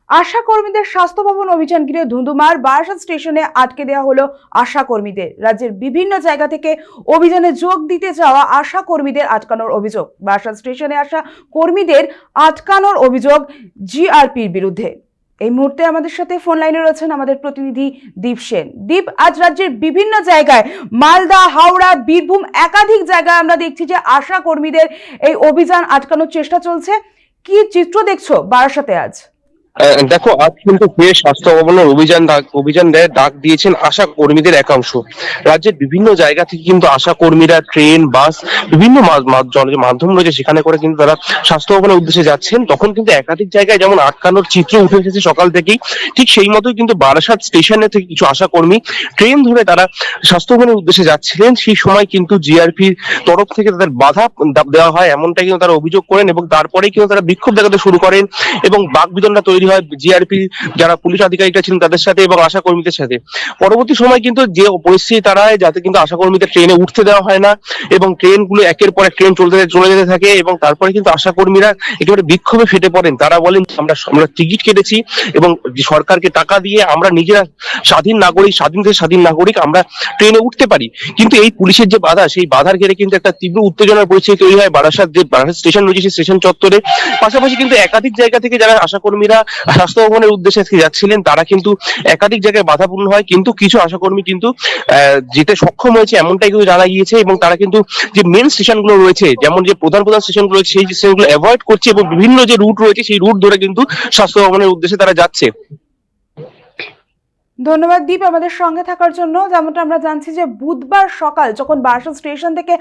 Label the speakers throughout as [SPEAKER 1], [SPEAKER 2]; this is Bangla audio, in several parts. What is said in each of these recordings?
[SPEAKER 1] আশা কর্মীদের স্বাস্থ্য ভবন অভিযান ঘিরে ধুন্ধুমার। বারাসাত স্টেশনে আটকে দেওয়া হলো আশা কর্মীদের। রাজ্যের বিভিন্ন জায়গা থেকে অভিযানে যোগ দিতে যাওয়া আশা কর্মীদের আটকানোর অভিযোগ। বারাসাত স্টেশনে আসা কর্মীদের আটকানোর অভিযোগ জিআরপির বিরুদ্ধে। এই মুহূর্তে আমাদের সাথে ফোন লাইনে রয়েছেন আমাদের প্রতিনিধি দীপ সেন। দীপ, আজ রাজ্যের বিভিন্ন জায়গায় মালদা, হাওড়া, বীরভূম একাধিক জায়গায় আমরা দেখছি যে আশা কর্মীদের এই অভিযান আটকানোর চেষ্টা চলছে। কি চিত্র দেখছো বারাসাতে আজ?
[SPEAKER 2] দেখো, আজ কিন্তু ফের স্বাস্থ্য ভবনের অভিযান ডাক দিয়েছেন আশা কর্মীদের একাংশ। রাজ্যের বিভিন্ন জায়গা থেকে কিন্তু আশা কর্মীরা ট্রেন, বাস, বিভিন্ন মাধ্যম রয়েছে, সেখানে করে কিন্তু তারা স্বাস্থ্য ভবনের উদ্দেশ্যে যাচ্ছেন। তখন কিন্তু একাধিক জায়গায় যেমন আটকানোর চিত্র উঠে এসেছে সকাল থেকেই, ঠিক সেই মতোই কিন্তু বারাসাত স্টেশনে থেকে কিছু আশা কর্মী ট্রেন ধরে তারা স্বাস্থ্য ভবনের উদ্দেশ্যে যাচ্ছিলেন। সেই সময় কিন্তু জিআরপির তরফ থেকে তাদের বাধা দেওয়া হয়, এমনটাই কিন্তু তারা অভিযোগ করেন এবং তারপরেই কিন্তু তারা বিক্ষোভ দেখাতে শুরু করেন এবং বাকবিতণ্ডা তৈরি হয় জিআরপি যারা পুলিশ আধিকারিকরা ছিলেন তাদের সাথে এবং আশা কর্মীদের সাথে। পরবর্তী সময় কিন্তু যে পরিস্থিতি দাঁড়ায়, যাতে কিন্তু আশা কর্মীদের ট্রেনে উঠতে দেওয়া হয় না এবং ট্রেনগুলো একের পর এক ট্রেন চলে যেতে থাকে এবং তারপরে কিন্তু আশা কর্মীরা একেবারে বিক্ষোভে ফেটে পড়েন। তারা বলেন, আমরা টিকিট কেটেছি এবং সরকারকে টাকা দিয়ে আমরা নিজেরা স্বাধীন নাগরিক আমরা ট্রেনে উঠতে পারি, কিন্তু এই পুলিশের যে বাধা, সেই বাধার ঘেরে কিন্তু একটা তীব্র উত্তেজনার পরিস্থিতি তৈরি হয় বারাসাত স্টেশন রয়েছে সেই স্টেশন চত্বরে। পাশাপাশি কিন্তু একাধিক জায়গা থেকে যারা আশা কর্মীরা স্বাস্থ্য ভবনের উদ্দেশ্যে যাচ্ছিলেন তারা কিন্তু একাধিক জায়গায় বাধাপূর্ণ হয়, কিন্তু কিছু আশাকর্মী কিন্তু যেতে সক্ষম হয়েছে এমনটাই কিন্তু জানা গিয়েছে এবং তারা কিন্তু যে মেন স্টেশনগুলো রয়েছে, যেমন যে প্রধান স্টেশনগুলো রয়েছে, সেই স্টেশনগুলো অ্যাভয়েড করছে এবং বিভিন্ন যে রুট রয়েছে সেই রুট ধরে কিন্তু স্বাস্থ্য ভবনের উদ্দেশ্যে তারা যাচ্ছে।
[SPEAKER 1] ধন্যবাদ দীপ আমাদের সঙ্গে থাকার জন্য। যেমনটা আমরা জানছি যে বুধবার সকাল যখন বারাসাত স্টেশন থেকে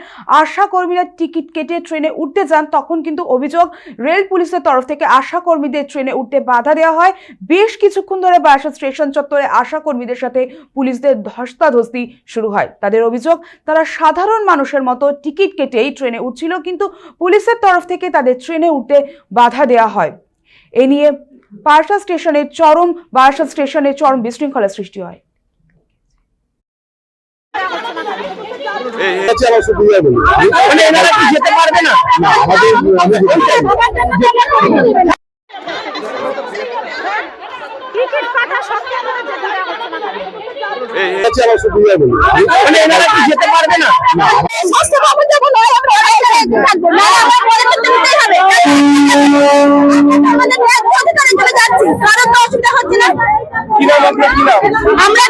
[SPEAKER 1] আশা কর্মীরা টিকিট কেটে ট্রেনে উঠতে যান, তখন কিন্তু অভিযোগ রেল পুলিশের তরফ থেকে আশা কর্মীদের ট্রেনে উঠতে বাধা দেওয়া হয়। বেশ কিছুক্ষণ ধরে বারাসাত স্টেশন চত্বরে আশা কর্মীদের সাথে পুলিশদের ধস্তাধস্তি শুরু হয়। তাদের অভিযোগ, তারা সাধারণ মানুষের মতো টিকিট কেটেই ট্রেনে উঠছিল, কিন্তু পুলিশের তরফ থেকে তাদের ট্রেনে উঠতে বাধা দেওয়া হয়। এ নিয়ে বারাসাত স্টেশনে চরম বিশৃঙ্খলা সৃষ্টি হয়।
[SPEAKER 3] আমরা